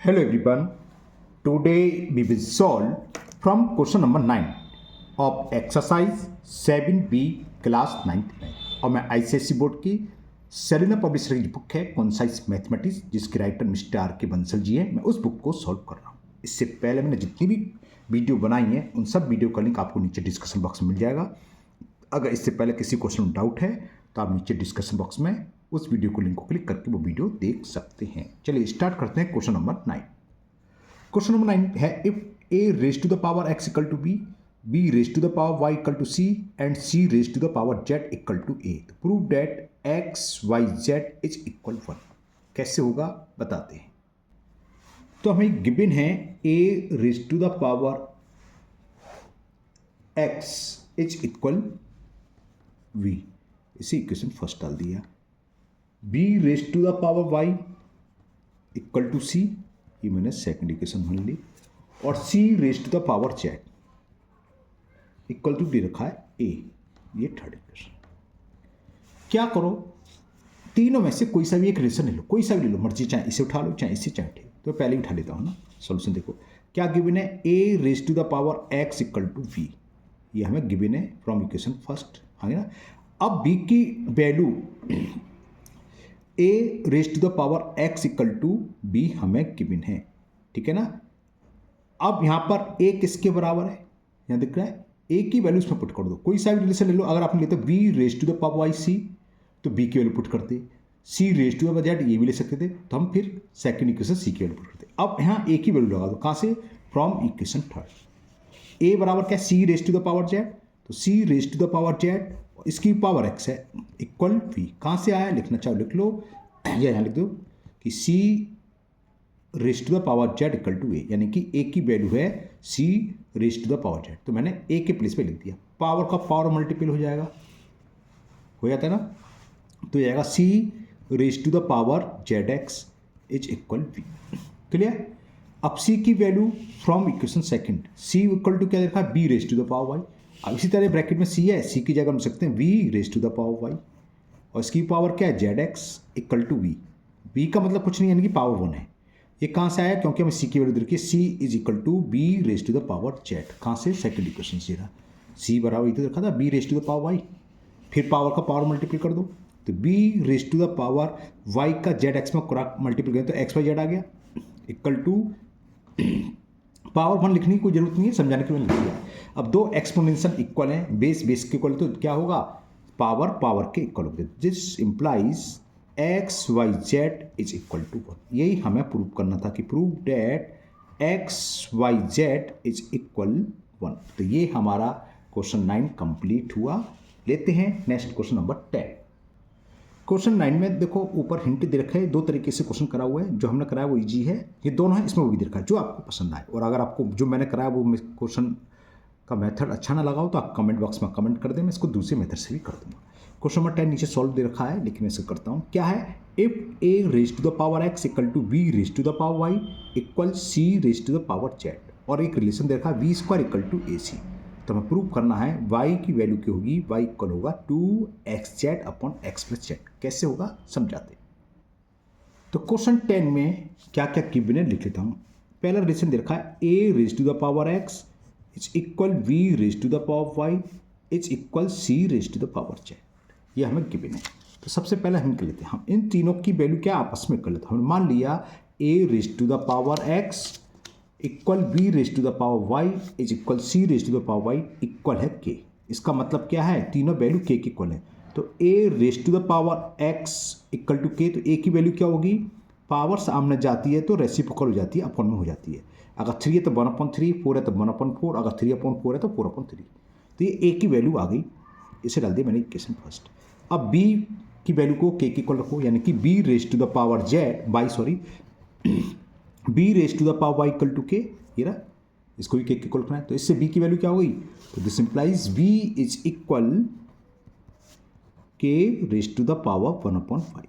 Hello everyone. Today we will solve from question number 9 of exercise 7B class 9th में। और मैं ICSE board की Selina publisher की book है concise mathematics जिसके राइटर मिस्टर आर के बंसल जी हैं। मैं उस बुक को सॉल्व कर रहा हूँ। इससे पहले मैंने जितनी भी वीडियो बनाई हैं उन सब वीडियो का लिंक आपको नीचे डिस्कशन बॉक्स में मिल जाएगा। अगर इससे पहले किसी क्वेश्चन में डाउट है तो आप नीचे डिस्कशन बॉक्स में उस वीडियो को लिंक को क्लिक करके वो वीडियो देख सकते हैं। चलिए स्टार्ट करते हैं क्वेश्चन नंबर 9। क्वेश्चन नंबर 9 है if a raise to the power x equal to b raise to the power y equal to c and c raise to the power z equal to a, तो prove that x y z is equal 1। कैसे होगा बताते हैं। तो हमें given है a raise to the power x is equal v, इसी equation first डाल दिया। b raise to the power y equal to c, ये मैंने सेकंड इक्वेशन मान ली, और c raise to the power z equal to दे रखा है a, ये थर्ड इक्वेशन। क्या करो, तीनों में से कोई सा भी एक रिलेशन ले लो, कोई सा भी ले लो, मर्जी चाहे इसे उठा लो चाहे इसे चाहे उठे। तो पहले ही उठा लेता हूँ ना। सॉल्यूशन देखो क्या गिवन है, a raise to the power x equal to v, ये हमें गिवन है फ्रॉम इक्वेशन फर्स्ट, हाँ ना। अब b की value a raise to the power x equal to b हमें गिवन है, ठीक है ना। अब यहाँ पर a किसके बराबर है, यहाँ दिख रहा है, a की वैल्यू इसमें पुट कर दो, कोई सा भी रिलेशन ले लो। अगर आपने लेते b raise to the power y c, तो b की वैल्यू पुट करते, c raise to the power z ये भी ले सकते थे, तो हम फिर सेकंड इक्वेशन c की वैल्यू पुट करते। अब यहाँ a की वैल्यू लगा दो, कहाँ से, फ्रॉम इक्वेशन थर्ड। a बराबर क्या, c raise to the power z, तो c raise to the power z, इसकी पावर x है, इक्वल v। कहाँ से आया, लिखना चाहो लिख लो, या यहाँ लिख दो कि c raise to the power z equal to a, यानी कि a की वैल्यू है c raise to the power z, तो मैंने a के प्लेस पे लिख दिया। पावर का पावर मल्टीपल हो जाएगा, हो जाता है ना, तो जाएगा c raise to the power zx is equal v। Clear. अब c की value from equation second, c equal to क्या देखा, b raise to the power y। अब इसी तरह ब्रैकेट में c है, c की जगह हम सकते हैं v raise to the power y, और इसकी पावर क्या है, zx equal to v। v का मतलब कुछ नहीं, यानी कि पावर 1 है। ये कहाँ से आया, क्योंकि हमें c की वैल्यू देखिए, c is equal to b raise to the power z। कहाँ से, सेकंड इक्वेशन से रहा, c बराबर इधर रखा था b raise to the power y, फिर पावर का पावर मल्टीपल कर दो, तो b raise to the power y का zx में मल्टीपल करें तो x y z आ गया, इक्वल टू पावर 1 लिखने की कोई जरूरत नहीं है, समझाने के लिए लिख दिया। अब दो एक्सपोनेंशियल इक्वल हैं, बेस बेस के इक्वल, तो क्या होगा, पावर पावर के इक्वल होगा, this implies X Y Z is equal to 1। यही हमें प्रूव करना था कि prove that X Y Z is equal 1। तो ये हमारा क्वेश्चन 9 कंप्लीट हुआ। लेते हैं नेक्स्ट क्वेश्चन नंबर 10। क्वेश्चन 9 में देखो ऊपर हिंट दे रखा है, दो तरीके से क्वेश्चन करा हुआ है। जो हमने कराया वो इजी है, ये दोनों है, इसमें वो भी दे रखा है, जो आपको पसंद आए। और अगर आपको जो मैंने कराया वो क्वेश्चन का मेथड अच्छा ना लगा हो तो आप कमेंट बॉक्स में कमेंट कर दें, मैं इसको दूसरे मेथड से भी कर दूंगा। क्वेश्चन नंबर 10 नीचे सॉल्व दे रखा है, लेकिन मैं इसको करता हूँ। क्या है, if a raise to the power x equal to b raise to the power y equal c raise to the power z, और एक रिलेशन दे रखा है v square equal to ac, तो हमें प्रूव करना है y की वैल्यू क्या होगी, y इक्वल होगा 2xz upon x plus z। कैसे होगा समझाते। तो क्वेश्चन 10 में क्या क्या गिवन है लिख लेता हूँ। पहला रिलेशन दे रखा है a raise to the power x is equal v raise to the power y is equal c raise to the power z, ये हमें गिवन है। तो सबसे पहले हम कर लेते हैं, हम इन तीनों की वैल्यू क्या आपस में कर लेते हैं। हमने मान लिया a raise to the power x equal b raise to the power y is equal c raise to the power y equal है k। इसका मतलब क्या है, तीनों वैल्यू k के इक्वल है। तो a raise to the power x equal to k, तो a की वैल्यू क्या होगी, पावर सामने जाती है तो रेसिप्रोकल हो जाती है, अपॉन में हो जाती है। अगर 3 है तो 1/3, 4 है तो 1/4, अगर 3/4 है तो 4/3। तो ये a की वैल्यू आ गई, इसे डाल दिया मैंने इक्वेशन फर्स्ट। अब b की वैल्यू को k के इक्वल रखो, यानी कि b raise to the power b raise to the power y equal to k, ये रहा, इसको भी k के इक्वल रखना है। तो इससे b की वैल्यू क्या हो गई, तो this implies b is equal k raise to the power 1/5।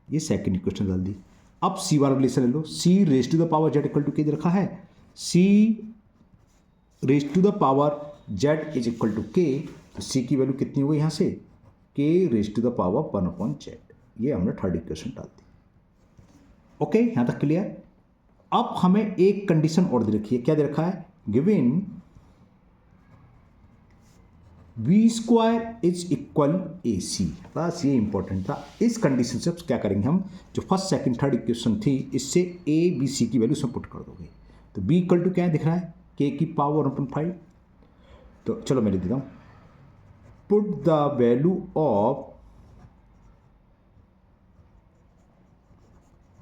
ये सेकंड इक्वेशन डाल दी। अब c वाला रिलेशन ले लो, c raise to the power z equal to k रखा है, c raise to the power z is equal to k, तो c की वैल्यू कितनी हो गई यहाँ से, k raise to the power 1/z। ये हमने थर्ड इक्वेशन डाल दी। ओके, यहाँ तक क्लियर। अब हमें एक कंडीशन और दे रखी है, क्या दे रखा है, given v square is equal a c, बस ये इंपॉर्टेंट था। इस कंडीशन से क्या करेंगे हम, जो फर्स्ट सेकंड थर्ड इक्वेशन थी इससे ए बी सी की वैल्यू सब पुट कर दोगे। तो बी इक्वल टू क्या है दिख रहा है, के की पावर 1/5। तो चलो मैं लिख देता हूँ, put the value of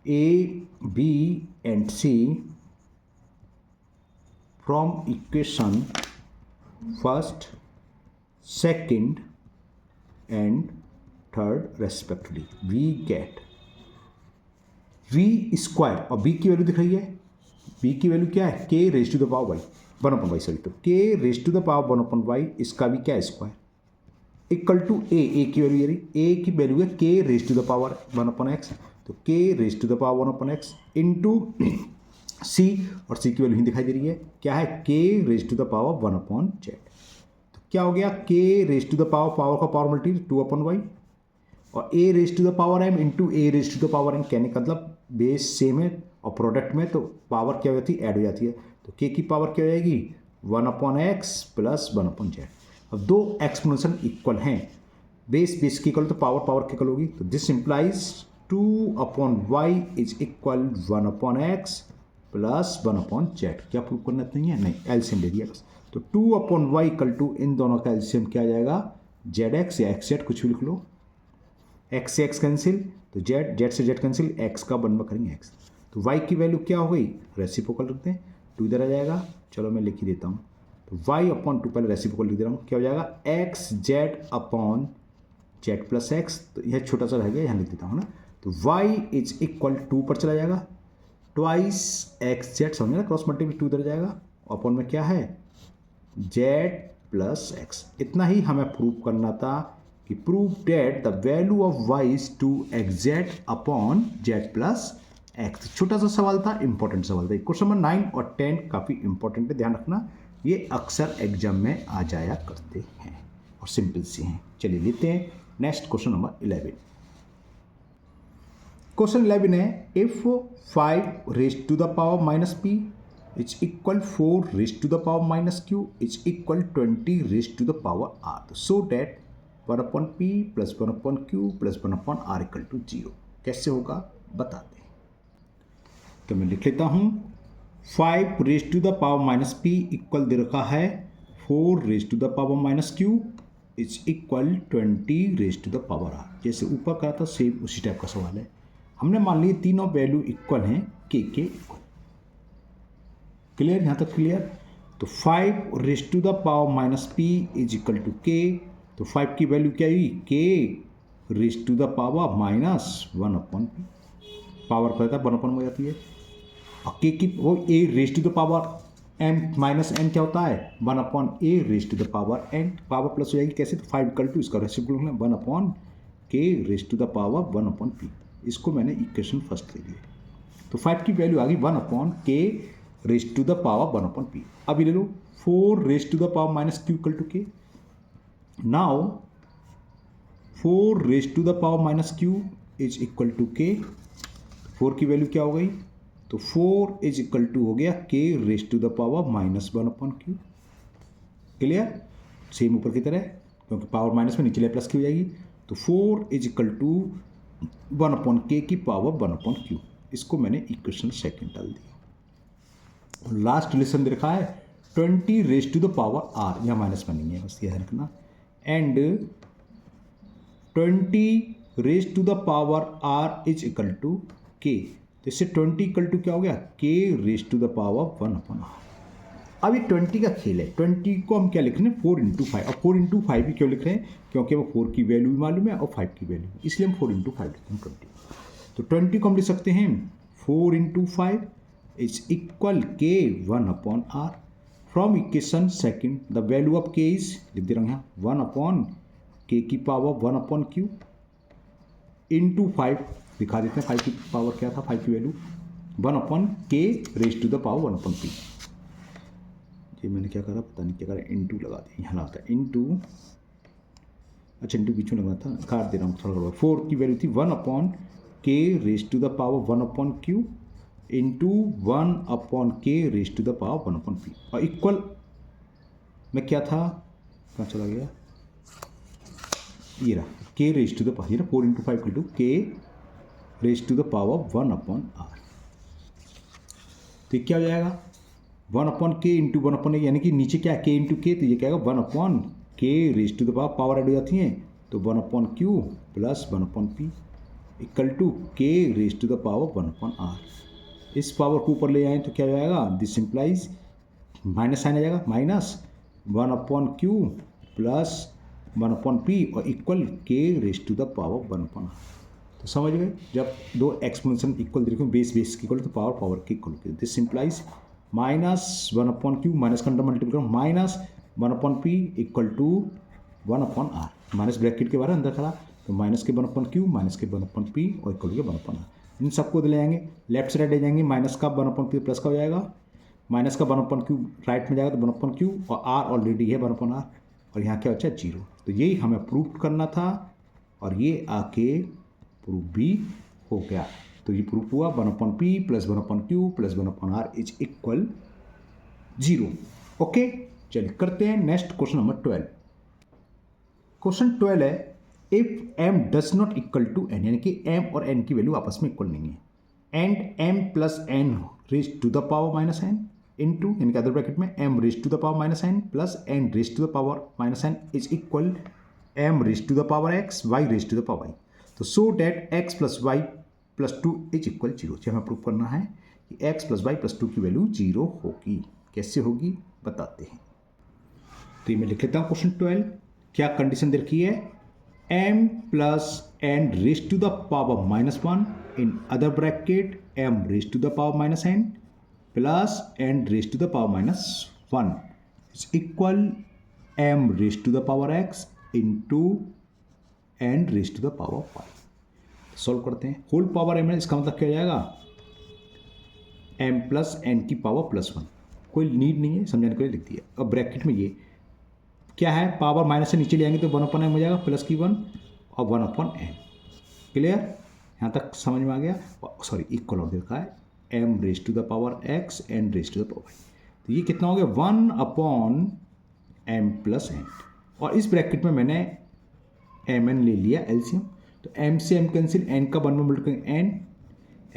A B and C from equation first second and third respectively, we get V square, और बी की वैल्यू दिख रही है, बी की वैल्यू क्या है, K raise to the power Y 1/y, sorry, तो के raise to the power 1/y, इसका भी क्या है स्क्वायर, इक्वल टू ए की वैल्यू, ए की वैल्यू है K raise to the power 1/x, तो के raise to the power 1/x into C, और सी की वैल्यू ही दिखाई दे रही है, क्या है, K raise to the power 1/z। तो क्या हो गया, k raise to the power का पावर मल्टी 2/y, और a raise to the power m into a raise to the power n, कहने का मतलब बेस सेम है और प्रोडक्ट में तो पावर क्या होती है, ऐड हो जाती है। तो k की पावर क्या हो जाएगी, 1/x प्लस 1/z। अब दो एक्सपोनेंशियल इक्वल हैं, बेस के इक्वल तो पावर के इक्वल होगी, तो this implies 2/y is equal 1/x plus 1/z। क्या प्रूव करना नहीं है, नहीं, एलसीएम ले दिया बस। तो 2/y इक्वल टू इन दोनों का एलसीएम क्या आ जाएगा, zx या xz, कुछ भी लिख लो, x से x कैंसिल, तो z से z कैंसिल, x का 1 करेंगे x, तो y की वैल्यू क्या हो गई, रेसिप्रोकल रखते हैं, 2 इधर आ जाएगा, चलो मैं लिख ही देता हूँ, तो y/2 पहले रेसिप्रोकल लिख दे रहा हूँ, क्या हो जाएगा, xz/z प्लस x, तो यह छोटा सा रह गया, यहाँ लिख देता हूँ ना, तो y इज इक्वल 2 पर चला जाएगा, ट्वाइस xz, समझ ना, क्रॉस मल्टीप्लाई 2 इधर जाएगा, अपॉन में क्या है, z प्लस x। इतना ही हमें प्रूव करना था कि prove date the value of y is 2xz upon z plus x। छोटा सा सवाल था, इंपॉर्टेंट सवाल था। क्वेश्चन नंबर 9 और 10 काफ़ी इंपॉर्टेंट है, ध्यान रखना, ये अक्सर एग्जाम में आ जाया करते हैं और सिंपल से हैं। चलिए लेते हैं नेक्स्ट क्वेश्चन नंबर 11। क्वेश्चन 11 है, if 5 raise to the power minus p is equal 4 raise to the power minus q is equal 20 raise to the power r, तो so that 1/p plus 1/q plus 1/r equal to 0 कैसे होगा बताते हैं। तो मैं लिख लेता हूँ, 5 raise to the power minus p equal दे रखा है 4 raise to the power minus q is equal 20 raise to the power r। जैसे ऊपर कहा था सेम उसी टाइप का सवाल है। हमने मान लिया तीनों वैल्यू इक्वल हैं के इक्वल, क्लियर, यहाँ तक क्लियर। तो 5 raise to the power minus p is equal to k, तो 5 की वैल्यू क्या हुई, k raise to the power minus 1/p, power करता है 1/1 हो जाती है, और k की वो a raise to the power m minus n क्या होता है, 1/a raise to the power n, power plus हो जाएगी कैसे, तो 5 इक्वल टू इसका reciprocal 1/k raise to the power 1/p, इसको मैंने इक्वेशन फर्स्ट ले लिया। तो 5 की वैल्यू आ गई 1/k raise to the power 1/p। अब ये ले लो 4 raise to the power minus q equal to k, now 4 raise to the power minus q is equal to k, 4 की वैल्यू क्या हो गई, तो 4 इज इक्वल टू हो गया k raise to the power minus 1/q, clear, same ऊपर की तरह, क्योंकि पावर माइनस में नीचे प्लस की हो जाएगी, तो 4 इज इक्वल टू 1/k की पावर 1/q, इसको मैंने इक्वेशन सेकंड डाल दिया। लास्ट रिलेशन दे रखा है 20 raise to the power r, यहाँ माइनस में नहीं है, बस यह रखना, and 20 raise to the power r is equal to k, तो इससे 20 इक्वल टू क्या हो गया, k raise to the power 1/r। अब ये 20 का खेल है, 20 को हम क्या लिख रहे हैं, 4/5, और 4/5 भी क्यों लिख रहे हैं, क्योंकि वो 4 की वैल्यू भी मालूम है और 5 की वैल्यू, इसलिए हम 4/5 लिखते हैं 20। तो 20 को हम लिख सकते हैं 4/5 is equal k 1/r, from equation second the value of k is, लिख दे रहा हूँ यहाँ 1/k की पावर 1/q इंटू 5, दिखा देते हैं 5 की पावर क्या था, 5 की value 1/k raise to the power 1/p। ये मैंने क्या करा पता नहीं क्या करा, इंटू लगा दिया, यहाँ आता है इंटू, अच्छा इंटू बीच में लगा था, काट दे रहा हूँ थोड़ा थोड़ा, 4 की वैल्यू थी 1/k के raise to the power 1 upon q into 1 upon k raise to the power 1 upon p, और इक्वल में क्या था, कहाँ चला गया, ये रहा के रेज टू द पावर, ये ना 4 इंटू 5 इक्वल टू के raise to the power 1 upon are. तो ये क्या हो जाएगा 1 अपॉन के इंटू 1 अपॉन, यानी कि नीचे क्या है के इंटू के, तो ये क्या होगा 1 upon k raise to the power add हो जाती हैं, तो 1 upon Q plus 1 upon P equal to के raise to the power 1 upon r. इस पावर को ऊपर ले आए तो क्या हो जाएगा, दिस सिंप्लाइज माइनस साइन आ जाएगा, minus 1 upon Q plus 1 upon p और equal k raise to the power 1 upon are. तो समझ गए, जब दो एक्सपोनेंशियल इक्वल देखो, बेस बेस की इक्वल तो पावर पावर की equal, this simplifies minus 1 upon Q, minus का अंडर मल्टीप्लाई करो, minus 1 upon P equal to 1 upon R, minus bracket के बारे अंदर खड़ा, तो माइनस के 1 अपॉन क्यू, माइनस के 1 अपॉन पी और इक्वल के 1 अपॉन आर। इन सबको ले जाएंगे, लेफ्ट से राइट ले जाएंगे, माइनस का 1 अपॉन पी प्लस का हो जाएगा, माइनस का 1 अपॉन क्यू राइट में जाएगा तो 1 अपॉन क्यू, और आर ऑलरेडी है 1 अपॉन आर, और यहाँ क्या बचा 0। तो यही हमें प्रूव करना था, और ये आके प्रूव भी हो गया। तो ये प्रूफ हुआ 1 upon P plus 1 upon Q plus 1 upon R is equal 0। Okay, चलिए करते हैं नेक्स्ट क्वेश्चन नंबर 12। क्वेश्चन 12 है if m does not equal to n, यानी कि m और n की वैल्यू आपस में इक्वल नहीं है, and m plus n raise to the power minus n into, यानी कि अदर ब्रैकेट में m raise to the power minus n plus n raise to the power minus n is equal m raise to the power x y raise to the power y। तो so that x plus y plus 2 is equal 0। जो हमें prove करना है कि x plus y plus 2 की value 0 होगी। कैसे होगी बताते हैं। तो ये मैं लिख लेता हूँ क्वेश्चन 12। क्या कंडीशन दे रखी है, m plus n raise to the power minus 1 in other bracket m raise to the power minus n plus n raise to the power minus 1 is equal m raise to the power x into and raise to the power 5। Solve करते हैं, whole power m है, इसका मतलब क्या हो जाएगा m plus n की power plus 1। कोई नीड नहीं है समझाने के लिए, लिख दिया। अब ब्रैकेट में ये क्या है, पावर माइनस से नीचे ले आएंगे तो 1 अपॉन m हो जाएगा प्लस की 1 और 1 अपॉन n। क्लियर, यहाँ तक समझ में आ गया। सॉरी इक्वल और देखा है m raise to the power x n raise to the power y। तो ये कितना हो गया 1 अपॉन m प्लस n, और इस ब्रैकेट में मैंने mn ले लिया एलसीएम, तो m से m कैंसिल, n का 1 में मल्टीप्लाई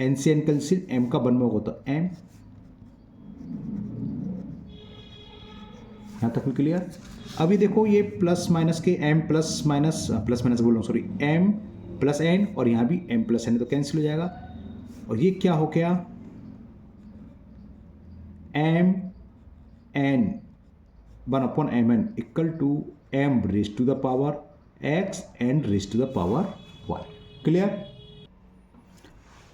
n से n कैंसिल, m का 1 में होगा तो m। यहाँ तक क्लियर। अभी देखो ये प्लस माइनस के m प्लस माइनस बोल रहा हूँ सॉरी, m प्लस n और यहाँ भी m प्लस n, तो कैंसिल हो जाएगा। और ये क्या हो गया m n 1 upon m n equal to m raise to the power x and raise to the power y। Clear,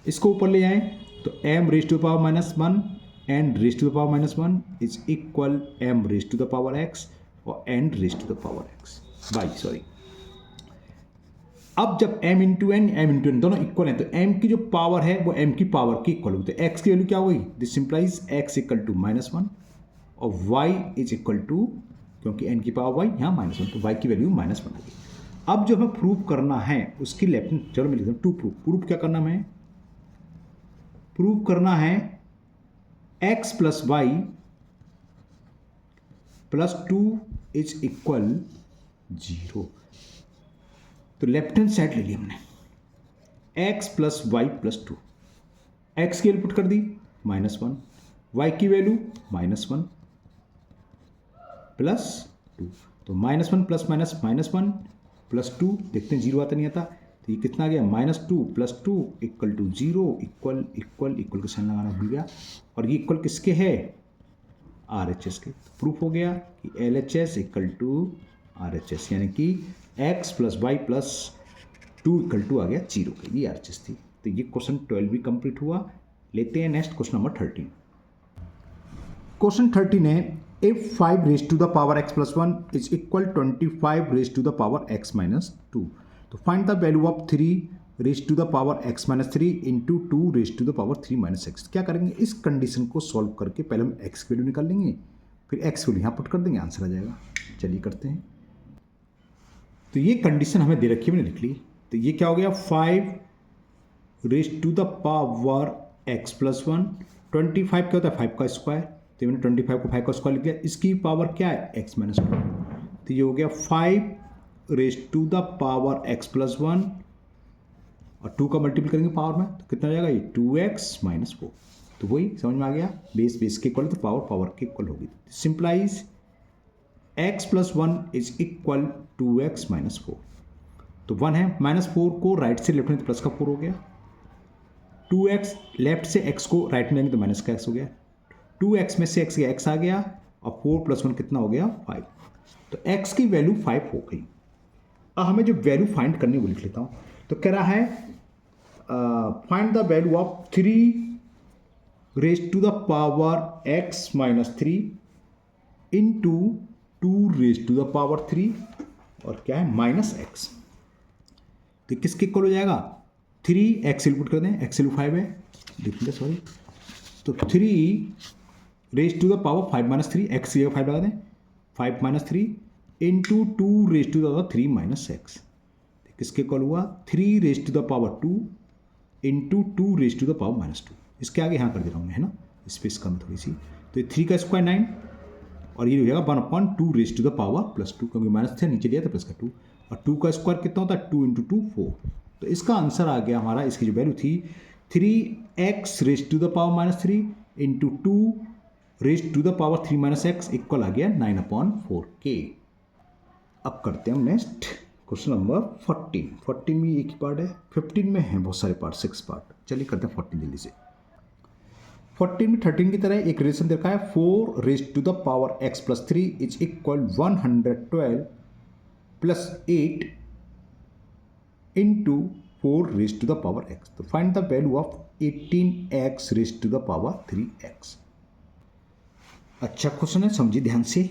इसको ऊपर ले आए तो m raise to the power minus 1 and raise to the power minus 1 is equal m raise to the power x और n raise to the power x y। Sorry, अब जब m into n दोनों equal हैं तो m की जो power है वो m की पावर की इक्वल होती है। x की वैल्यू क्या हुई, this implies x equal to -1 और y इज इक्वल टू, क्योंकि n की पावर y यहाँ -1 तो y की वैल्यू -1 आ गई। अब जो हमें प्रूव करना है उसकी लेफ्ट, चलो मैं लिखता हूँ टू प्रूफ क्या करना है, प्रूव करना है x plus y plus 2 is equal 0। तो लेफ्ट हैंड साइड ले लिया हमने, x plus y plus 2, x की वैल्यू पुट कर दी -1, y की वैल्यू -1 प्लस 2, तो -1 प्लस -1 प्लस 2, देखते हैं 0 आता नहीं आता, तो ये कितना आ गया -2 प्लस 2 इक्वल टू 0, इक्वल का साइन लगाना भूल गया। और ये इक्वल किसके है, RHS के। तो प्रूफ हो गया कि LHS इक्वल टू RHS, यानी कि x plus y plus 2 equal to आ गया 0 के, ये RHS थी। तो ये क्वेश्चन 12 भी कंप्लीट हुआ। लेते हैं नेक्स्ट क्वेश्चन नंबर 13। क्वेश्चन 13 है if 5 raise to the power x plus 1 is equal 25 raise to the power x minus 2, तो find the value of 3 raise to the power x माइनस 3 into 2 raise to the power 3 minus x। क्या करेंगे, इस condition को solve करके पहले हम x की वैल्यू निकाल लेंगे, फिर x वैल्यू यहाँ पुट कर देंगे, आंसर आ जाएगा। चलिए करते हैं। तो ये कंडीशन हमें दे रखी है, मैंने लिख ली। तो ये क्या हो गया 5 raise to the power x plus 1। 25 क्या होता है 5 का स्क्वायर, तो मैंने 25 को 5 का स्क्वायर लिख दिया। इसकी पावर क्या है x माइनस 2, तो ये हो गया 5 raise to the power x plus 1 और 2 का मल्टीपल करेंगे पावर में तो कितना हो जाएगा ये 2x माइनस 4। तो वही समझ में आ गया, बेस बेस के इक्वल तो पावर पावर के इक्वल होगी। Simplifies x plus 1 is equal 2x minus 4। तो 1 है, -4 को राइट से लेफ्ट में तो प्लस का 4 हो गया, 2x लेफ्ट से x को राइट में लेंगे तो माइनस का x हो गया, 2x में से x का x आ गया और 4 प्लस 1 कितना हो गया 5। तो x की वैल्यू 5 हो गई। अब हमें जो वैल्यू फाइंड करनी है वो लिख लेता हूँ। तो कह रहा है find the value of 3 raise to the power x माइनस 3 into 2 raise to the power 3 और क्या है माइनस x। तो किसके इक्वल हो जाएगा 3x इनपुट कर दें, x वैल्यू 5 है देखिए सॉरी, तो 3 raise to the power 5 minus 3 x की जगह 5 लगा दें, 5 minus 3 into 2 raise to the power 3 minus x। किसके इक्वल हुआ 3 raise to the power 2 into 2 raise to the power minus 2। इसके आगे यहाँ कर दे रहा हूँ मैं, है ना, स्पेस कम थोड़ी सी। तो ये 3 का स्क्वायर 9 और ये हो जाएगा 1/2 raise to the power plus 2, क्योंकि माइनस थे नीचे लिया था प्लस का 2 और 2 का स्क्वायर कितना होता है 2 इंटू 2 4। तो इसका आंसर आ गया हमारा, इसकी जो वैल्यू थी 3x raise to the power minus 3 into 2 raise to the power 3 minus x equal आ गया 9/4k। अब करते हैं हम नेक्स्ट क्वेश्चन नंबर 14 में एक ही पार्ट है, 15 में है बहुत सारे पार्ट 6 पार्ट। चलिए करते हैं 14 जल्दी से। 14 में 13 की तरह एक रिलेशन देखा है 4 raise to the power x plus 3 is equal 112 plus 8 into 4 raise to the power x। तो find the value of 18x raise to the power 3x। अच्छा क्वेश्चन है, समझिए ध्यान से।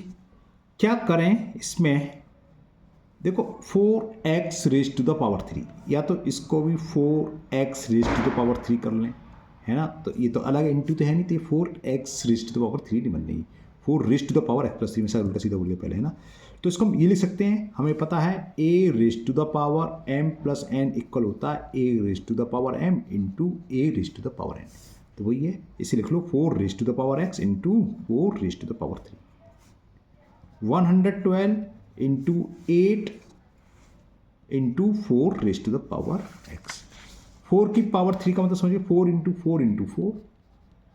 क्या करें इसमें, देखो 4x raise to the power 3, या तो इसको भी 4x raise to the power 3 कर लें, है ना, तो ये तो अलग इंटू तो है नहीं, तो ये 4x raise to the power 3 नहीं बन रही, 4 raise to the power x plus 3 में से उल्टा सीधा बोल गया पहले, है ना। तो इसको हम ये लिख सकते हैं, हमें पता है a raise to the power m plus n equal होता है a raise to the power m into a raise to the power n। तो वही है, इसे लिख लो 4 raise to the power x into 4 raise to the power 3, 112 into 8 into 4 raise to the power x। 4 की power 3 का मतलब समझिए 4 इंटू 4 इंटू 4,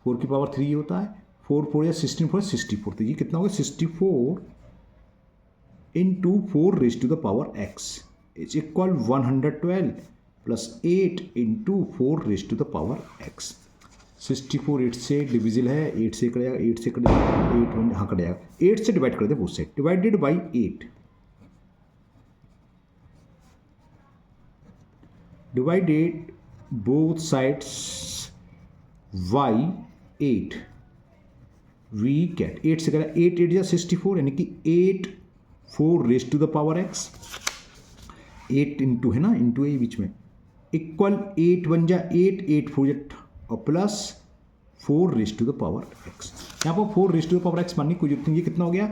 4 की पावर 3 ये होता है, 4 4 या 16 4 64, तो ये कितना होगा 64 into 4 raise to the power x is equal 112 plus 8 into 4 raise to the power x। 64 8 से डिविजिबल है, 8 से कटेगा, 8 से कटेगा, 8 1 हाँ कटेगा, 8 से डिवाइड कर दे both side, divided by 8, divided both sides by 8, we get 8 से करें 8 8 या 64 यानी कि 8 4 raise to the power x, 8 into है ना, इंटू है बीच में, इक्वल 8 1 जा 8 8 4 जा और plus 4 raise to the power x। यहाँ पर 4 raise to the power x मानने की कोई जरूरत नहीं, ये कितना हो गया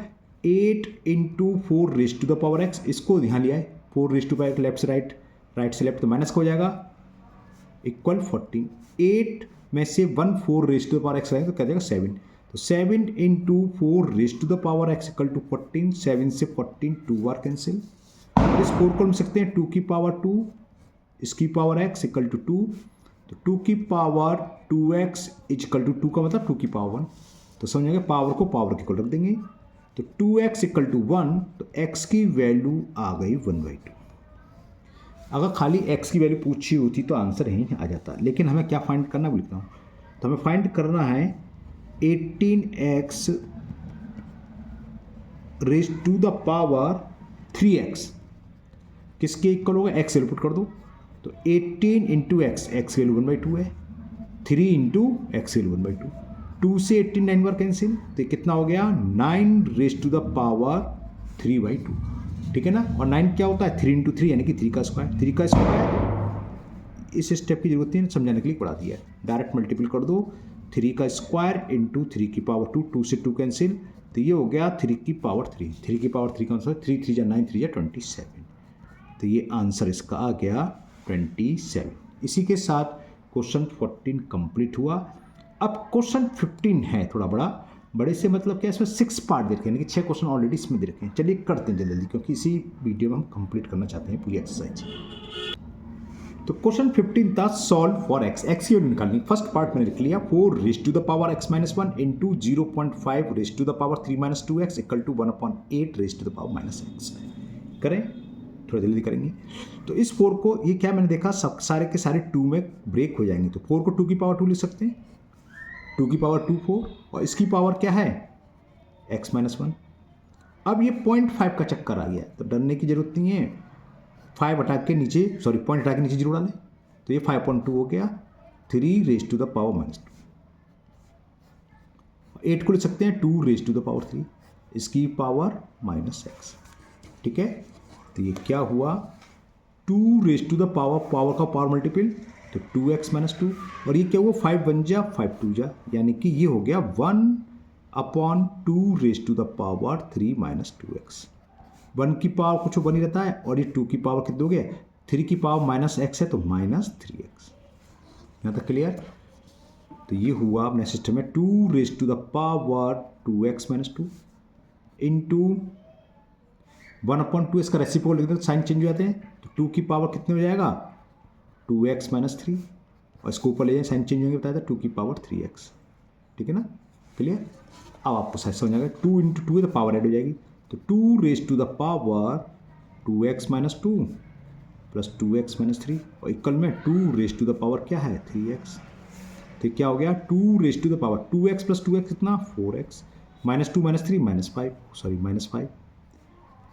8 into 4 raise to the power x, इसको ध्यान लिया है 4 रेज टू पावर लेफ्ट से राइट, राइट से लेफ्ट तो माइनस का हो जाएगा, इक्वल 14, 8 में से 1 4 raise to the power x रहेगा तो क्या जाएगा 7, तो 7 into 4 raise to the power x equal to 14, 7 से 14 2 बार कैंसिल, और इस 4 को हम सकते हैं 2 की पावर 2, इसकी पावर x इक्वल टू 2, तो 2 की पावर 2x इक्वल टू 2 का मतलब 2 की पावर 1, तो समझेंगे पावर को पावर के इक्वल रख देंगे, तो 2x इक्वल टू 1, तो x की वैल्यू आ गई 1/2। अगर खाली x की वैल्यू पूछी होती तो आंसर यहीं आ जाता, लेकिन हमें क्या फाइंड करना है लिखता हूँ, तो हमें फाइंड करना है 18x raise to the power 3x किसके इक्वल होगा, x वैल्यू पुट कर दो, तो 18 इंटू x, x वैल्यू 1/2 है, 3 इंटू x वैल्यू 1/2, 2 से 18 9 बार कैंसिल, तो कितना हो गया 9 रेज टू द पावर 3/2, ठीक है ना। और 9 क्या होता है 3 इंटू 3 यानी कि 3 का स्क्वायर, 3 का स्क्वायर इस स्टेप की जरूरत नहीं समझाने के लिए पढ़ा दिया है, डायरेक्ट मल्टीपल कर दो, 3 का स्क्वायर इंटू 3 की पावर 2, 2 से 2 कैंसिल, तो ये हो गया 3 की पावर 3, 3 की पावर 3 का आंसर 3 3 जा 9 3 जा 27, तो ये आंसर इसका आ गया 27। इसी के साथ क्वेश्चन 14 कंप्लीट हुआ। अब क्वेश्चन 15 है थोड़ा बड़े से मतलब क्या इसमें 6 पार्ट दे रखे हैं, यानी कि 6 क्वेश्चन ऑलरेडी इसमें दे रखे हैं। चलिए करते हैं जल्दी जल्दी, क्योंकि इसी वीडियो में हम कंप्लीट करना चाहते हैं पूरी एक्सरसाइज। तो क्वेश्चन 15 था सॉल्व फॉर एक्स, एक्स की वैल्यू निकालनी। फर्स्ट पार्ट मैंने लिख लिया 4 raise to the power x minus 1 into 0.5 raise to the power 3 minus 2x equal to 1/8 raise to the power minus x. करें, थोड़ा जल्दी करेंगे। तो इस 4 को, ये क्या मैंने देखा, सब सारे के सारे 2 में ब्रेक हो जाएंगे। तो 4 को 2 की पावर 2 लिख सकते हैं, 2 की पावर 2 4, और इसकी पावर क्या है x माइनस 1। अब ये 0.5 का चक्कर आ गया, तो डरने की जरूरत नहीं है। 5 हटा के नीचे, सॉरी पॉइंट हटा के नीचे 0 डालें, तो ये 5.2 हो गया 3 raise to the power minus 2। 8 को लिख सकते हैं 2 रेज टू द पावर 3, इसकी पावर माइनस एक्स। ठीक है, तो ये क्या हुआ 2 raise to the power, power का पावर मल्टीपल, तो 2x माइनस 2, और ये क्या हुआ 5 1 जा 5 2 जा, यानी कि ये हो गया 1/2 raise to the power 3 minus 2x। 1 की पावर कुछ बनी रहता है, और ये 2 की पावर कितने हो गए, 3 की पावर माइनस एक्स है, तो माइनस 3x। यहाँ तक क्लियर। तो ये हुआ अपने सिस्टम में 2 raise to the power 2x minus 2 into 1/2, इसका रेसिप्रोकल लिख देते हैं, साइन चेंज हो जाते हैं, तो 2 की पावर कितने हो जाएगा 2x माइनस 3, और इसको ऊपर ले जाए, साइन चेंज होंगे, बताया था 2 की पावर 3x। ठीक है ना, क्लियर। अब आपको सही समझ आ गया, 2 इंटू 2 है तो पावर ऐड हो जाएगी, तो 2 raise to the power 2x minus 2 plus 2x minus 3, और इक्वल में 2 रेज टू द पावर क्या है 3x। तो क्या हो गया 2 raise to the power 2x plus 2x कितना 4x, minus 2 minus 3 minus 5, sorry minus 5,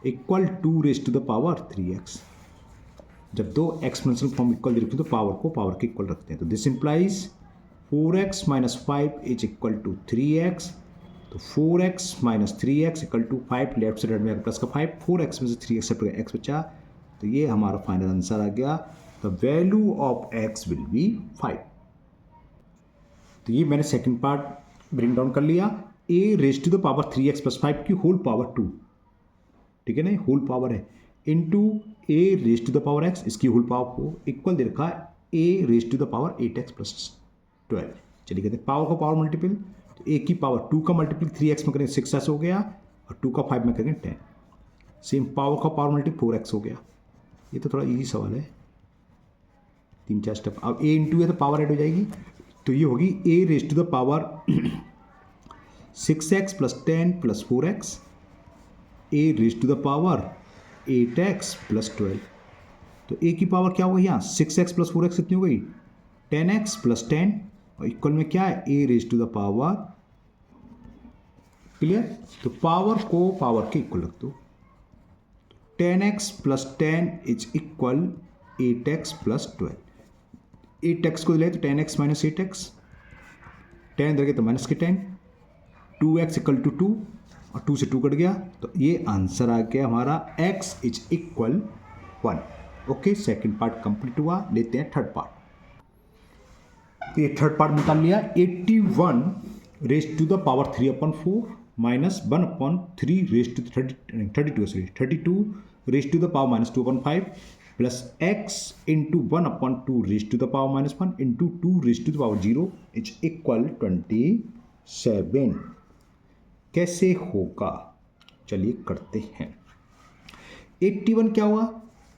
equal 2 raise to the power 3x। जब दो एक्सपोनेंशियल फॉर्म इक्वल रखते हैं तो पावर को पावर के इक्वल रखते हैं। तो this implies 4x minus 5 is equal to 3x। तो 4x minus 3x equal to 5, left side में प्लस का 5, 4x में से 3x से x बचा, तो ये हमारा फाइनल आंसर आ गया। The value of x will be 5। तो ये मैंने सेकंड पार्ट ब्रिंग डाउन कर लिया, a raise to the power 3x plus 5 की होल पावर 2, ठीक है ना, होल पावर है, into a raise to the power x, इसकी होल पावर 4, इक्वल दे रखा है a raise to the power 8x plus 12। चलिए कहते हैं पावर का पावर मल्टीपल, तो a की पावर 2 का मल्टीपल 3x में करें 6x हो गया, और 2 का 5 में करें 10। सेम पावर का पावर मल्टीपल 4x हो गया। ये तो थोड़ा इजी सवाल है, 3-4 स्टेप। अब a इंटू है तो पावर ऐड हो जाएगी, तो ये होगी a raise to the power 6x plus 10 plus 4x, a raise to the power 8x plus 12। तो a की पावर क्या होगा यहाँ 6x प्लस 4x कितनी हो गई 10x प्लस 10, और इक्वल में क्या है a raise to the power, clear. तो पावर को पावर के इक्वल रख दो, 10x plus 10 is equal 8x plus 12। 8x को ले तो 10x माइनस 8x, 10 इधर गए तो माइनस के 10, 2x इक्वल टू 2, और 2 से 2 कट गया, तो ये आंसर आ गया हमारा x is equal 1। Okay, second part complete हुआ। लेते हैं थर्ड पार्ट। तो ये थर्ड पार्ट निकाल लिया, 81 raise to the power 3/4 minus 1/3 raise to 32 raise to the power minus 2/5 plus x into 1/2 raise to the power minus 1 into 2 raise to the power 0 is equal 27। कैसे होगा, चलिए करते हैं। 81 क्या हुआ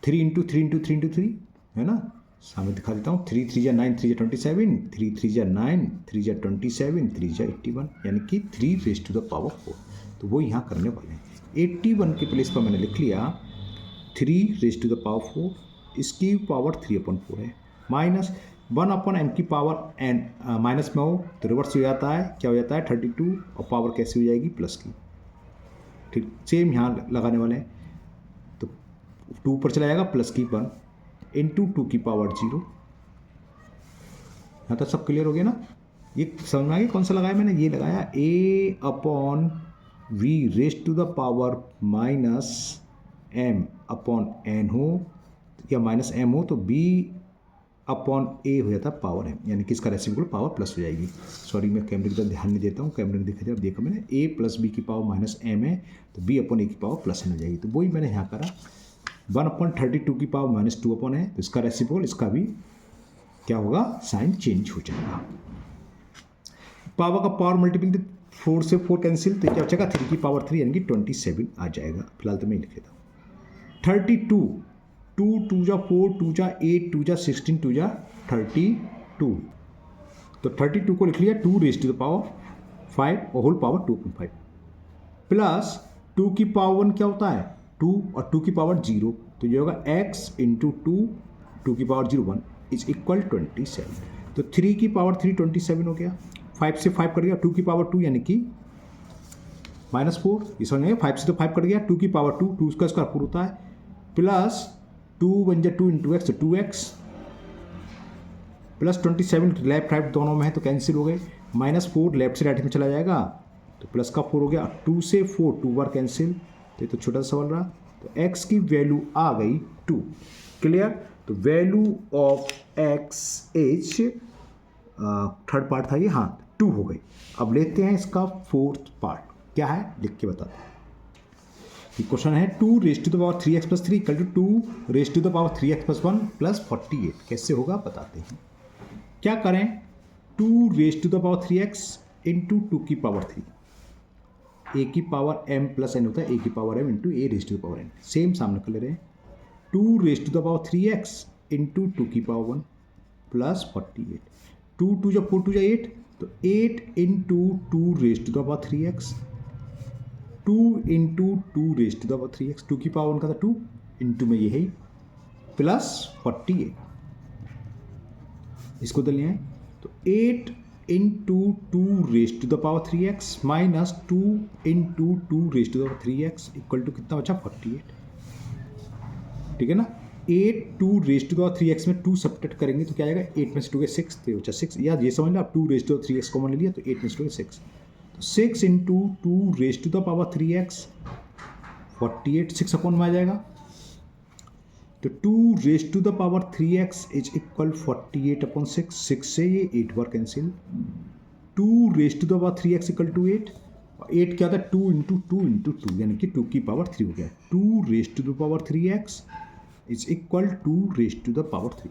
3 इंटू 3 इंटू 3 इंटू 3 है ना, सामने दिखा देता हूँ, 3 3 जा 9, 3 जा 27, 3 3 जा 9, 3 जा 27, 3 जा 81, यानी कि 3 रेज टू द पावर 4। तो वो यहाँ करने वाले हैं। 81 के प्लेस पर मैंने लिख लिया 3 रेज टू द पावर 4, इसकी पावर 3/4 है, माइनस 1/n की पावर n माइनस में हो तो रिवर्स हो जाता है, क्या हो जाता है 32, और पावर कैसे हो जाएगी प्लस की। ठीक, सेम यहाँ लगाने वाले हैं, तो 2 पर चला जाएगा प्लस की 1 इंटू 2 की पावर 0। यहाँ तक सब क्लियर हो गया ना। ये समझ में आ गया कौन सा लगाया मैंने, ये लगाया a/v raise to the power minus m/n हो या माइनस m हो तो b/a हो जाता है पावर m, यानी कि इसका रेसिप्रोकल पावर प्लस हो जाएगी। सॉरी मैं कैमरे की तरफ ध्यान नहीं देता हूँ, कैमरे में देखा जाए, देखा मैंने a प्लस b की पावर माइनस m है, तो b/a की पावर प्लस n हो जाएगी। तो वही मैंने यहाँ करा, 1/32 की पावर माइनस 2/n है, तो इसका रेसिप्रोकल इसका भी क्या होगा, साइन चेंज हो जाएगा। पावर का पावर मल्टीपल 4 से 4 कैंसिल, तो क्या बचेगा 3 की पावर 3 यानी कि 27 आ जाएगा। फिलहाल तो मैं लिख लेता हूँ 32, 2 2 जा 4, 2 जा 8, 2 जा 16, 2 जा 32, तो 32 को लिख लिया 2 रेज टू द पावर 5 और होल पावर 2.5 प्लस 2 की पावर 1 क्या होता है 2 और 2 की पावर 0, तो ये होगा x इंटू 2 की पावर 0 1 इज इक्वल 27, तो 3 की पावर 3 27 हो गया, 5 से 5 कट गया, 2 की पावर 2 यानी कि -4, इस समझ 5 से तो 5 कट गया, 2 की पावर 2, 2 का स्क्वायर 4 होता है, plus 2 1 2 into x, 2x plus 27 left right दोनों में है तो कैंसिल हो गए, -4 लेफ्ट से राइट में चला जाएगा तो प्लस का 4 हो गया, 2 से 4 2 बार कैंसिल, तो ये तो छोटा सा सवाल रहा, तो x की वैल्यू आ गई 2। क्लियर, तो value of x is third part था ये, हाँ 2 हो गई। अब लेते हैं इसका फोर्थ पार्ट, क्या है लिख के बताते हैं। क्वेश्चन है 2 raise to the power 3x plus 3 equal to 2 raise to the power 3x plus 1 plus 48, कैसे होगा बताते हैं। क्या करें, 2 raise to the power 3x into 2 की पावर 3, a की पावर m प्लस n होता है a की power m into a raise to the power n, same सामने कर ले रहे हैं, 2 raise to the power 3x into 2 की पावर 1 प्लस 48, 2 2 जा 4 2 जा 8, तो 8 into 2 raise to the power 3x, 2 into 2 raise to the power 3x, 2 की पावर 1 का था 2 इंटू में ये है प्लस 48, इसको दल लिया तो 8 into 2 raise to the power 3x minus 2 into 2 raise to the power 3x equal to कितना बचा 48, ठीक है ना। 8 2 raise to the power 3x में 2 सब्ट्रैक्ट करेंगे तो क्या आएगा, 8 में से 2 गए 6, तो बचा 6, या ये समझ लो आप 2 raise to the 3x common ले लिया तो 8 में से 2 गए 6, तो 6 into 2 raise to the power 3x 48, 6 upon में आ जाएगा, तो 2 raise to the power 3x is equal 48 upon 6, 6 से ये 8 बार cancel, 2 raise to the power 3x equal to 8, 8 क्या था 2 इंटू 2 इंटू 2 यानी कि 2 की पावर 3 हो गया, 2 raise to the power 3x is equal 2 raise to the power 3।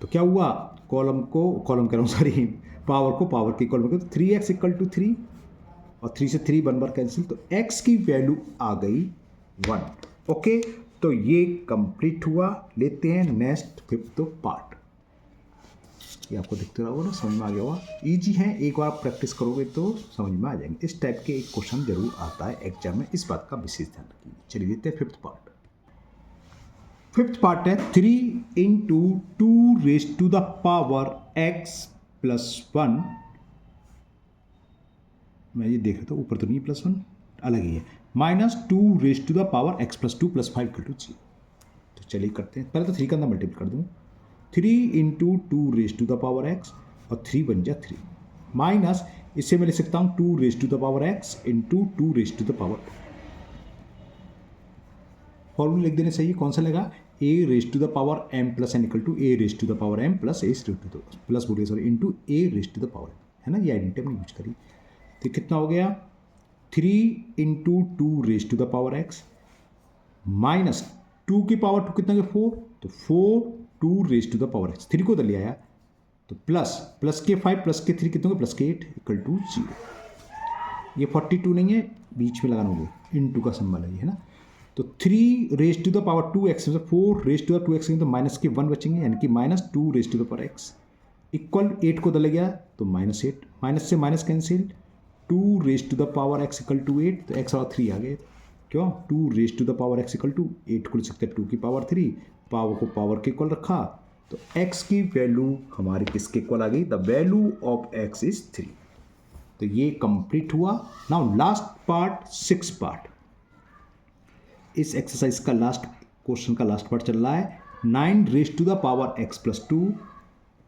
तो क्या हुआ, कॉलम कह रहा हूँ सॉरी, पावर को पावर के कॉलम को, तो 3x इक्वल टू 3 और 3 से 3 1 बार कैंसिल, तो x की वैल्यू आ गई 1। ओके, तो ये कंप्लीट हुआ। लेते हैं नेक्स्ट फिफ्थ पार्ट, ये आपको दिखते रहा होगा ना, समझ में आ गया होगा, ईजी है, एक बार प्रैक्टिस करोगे तो समझ में आ जाएंगे। इस टाइप के एक क्वेश्चन जरूर आता है एग्जाम में, इस बात का विशेष ध्यान रखिए। चलिए लेते हैं फिफ्थ पार्ट। फिफ्थ पार्ट है 3 into 2 raise to the power x plus 1, मैं ये देख रहा था ऊपर तो नहीं प्लस 1 अलग ही है, minus 2 raise to the power x plus 2 plus 5 equal to 0। तो चलिए करते हैं, पहले तो 3 का अंदर मल्टीपल कर दूँ, 3 into 2 raise to the power x और 3 बन जा 3, माइनस इससे मैं लिख सकता हूँ 2 raise to the power x into 2 raise to the power 2, formula लिख देने चाहिए, कौन सा लगा, a raise to the power m plus n equal to a raise to the power m plus a raise to the plus बोलिए sorry into a raise to the power, है ना, ये आइडेंटिटी हमने यूज करी। तो कितना हो गया, 3 into 2 raise to the power x minus 2 की पावर 2 कितना गया 4, तो 4 2 raise to the power x, 3 को उधर ले आया तो प्लस के 5 प्लस के 3 कितना होगा प्लस के 8 इक्वल टू 0। ये 42 नहीं है, बीच में लगाना होगा, इंटू का सिंबल है ये, है ना। तो 3 raise to the power 2x में 4 रेज टू द 2x तो माइनस के 1 बचेंगे, यानी कि minus 2 raise to the power x equal 8 को उधर गया तो -8, माइनस से minus cancel, 2 raise to the power x equal to 8, तो x और 3 आ गए, क्यों 2 raise to the power x equal to 8 को लिख सकते हैं 2 की पावर 3, पावर को पावर के इक्वल रखा, तो x की वैल्यू हमारी किसके इक्वल आ गई, the value of x is 3। तो ये कंप्लीट हुआ। नाउ लास्ट पार्ट 6 पार्ट, इस एक्सरसाइज का लास्ट क्वेश्चन का लास्ट पार्ट चल रहा है, 9 raise to the power x plus 2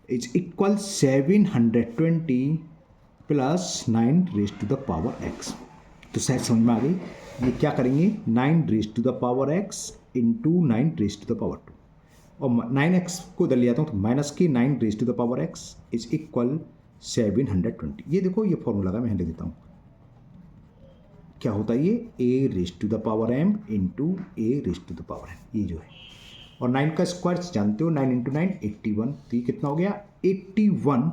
is equal 720 plus 9 raise to the power x। तो शायद समझ में आ गई, ये क्या करेंगे, 9 raise to the power x into 9 raise to the power 2, और 9x को इधर ले जाता हूँ तो माइनस की 9 raise to the power x is equal 720। ये देखो ये फॉर्मूला का मैं लिख देता हूँ, क्या होता है ये, a raise to the power m into a raise to the power n, ये जो है और 9 का स्क्वायर जानते हो, 9 इंटू 9 81, तो ये कितना हो गया 81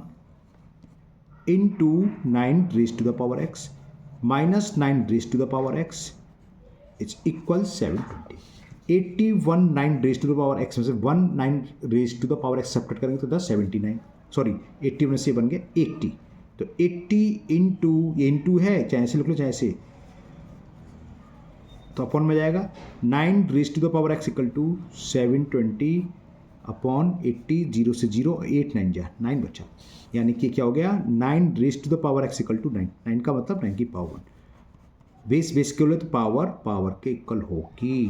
into 9 raise to the power x minus 9 raise to the power x it's equal 720। 81 9 raise to the power x में से 1 9 raise to the power x subtract करेंगे तो 79, सॉरी 80 में से बन गया 80, तो 80 इंटू, ये इंटू है चाहे ऐसे लिख लो चाहे ऐसे, तो अपॉन में जाएगा 9 raise to the power x equal to 720 upon 80, 0 से 0 8 9 जा 9 बचा, यानी कि क्या हो गया 9 raise to the power x equal to 9, 9 का मतलब 9 की पावर 1, बेस के बोले तो पावर के इक्वल होगी।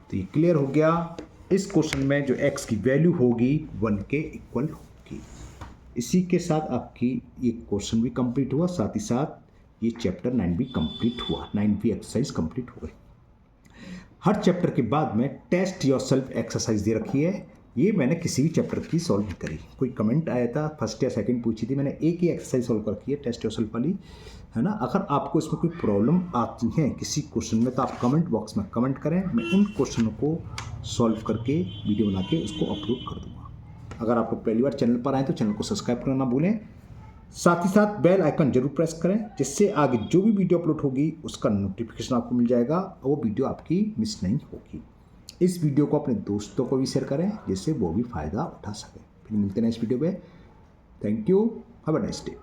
तो ये क्लियर हो गया, इस क्वेश्चन में जो x की वैल्यू होगी 1 के इक्वल होगी। इसी के साथ आपकी ये क्वेश्चन भी कंप्लीट हुआ, साथ ही साथ ये चैप्टर 9 भी कंप्लीट हुआ, 9वीं एक्सरसाइज कंप्लीट हो गई। हर चैप्टर के बाद में टेस्ट योरसेल्फ एक्सरसाइज दे रखी है, ये मैंने किसी भी चैप्टर की सॉल्व नहीं करी। कोई कमेंट आया था फर्स्ट या सेकंड पूछी थी, मैंने एक ही एक्सरसाइज सॉल्व कर रखी है टेस्ट योरसेल्फ वाली, है ना। अगर आपको इसमें कोई प्रॉब्लम आती है किसी क्वेश्चन में तो आप कमेंट बॉक्स में कमेंट करें, मैं उन क्वेश्चनों को सॉल्व करके वीडियो बना के उसको अपलोड कर दूँगा। अगर आप लोग पहली बार चैनल पर आए तो चैनल को सब्सक्राइब करना ना भूलें, साथ ही साथ बेल आइकन जरूर प्रेस करें, जिससे आगे जो भी वीडियो अपलोड होगी उसका नोटिफिकेशन आपको मिल जाएगा और वो वीडियो आपकी मिस नहीं होगी। इस वीडियो को अपने दोस्तों को भी शेयर करें जिससे वो भी फ़ायदा उठा सकें। फिर मिलते हैं इस वीडियो में। Thank you, have a nice day.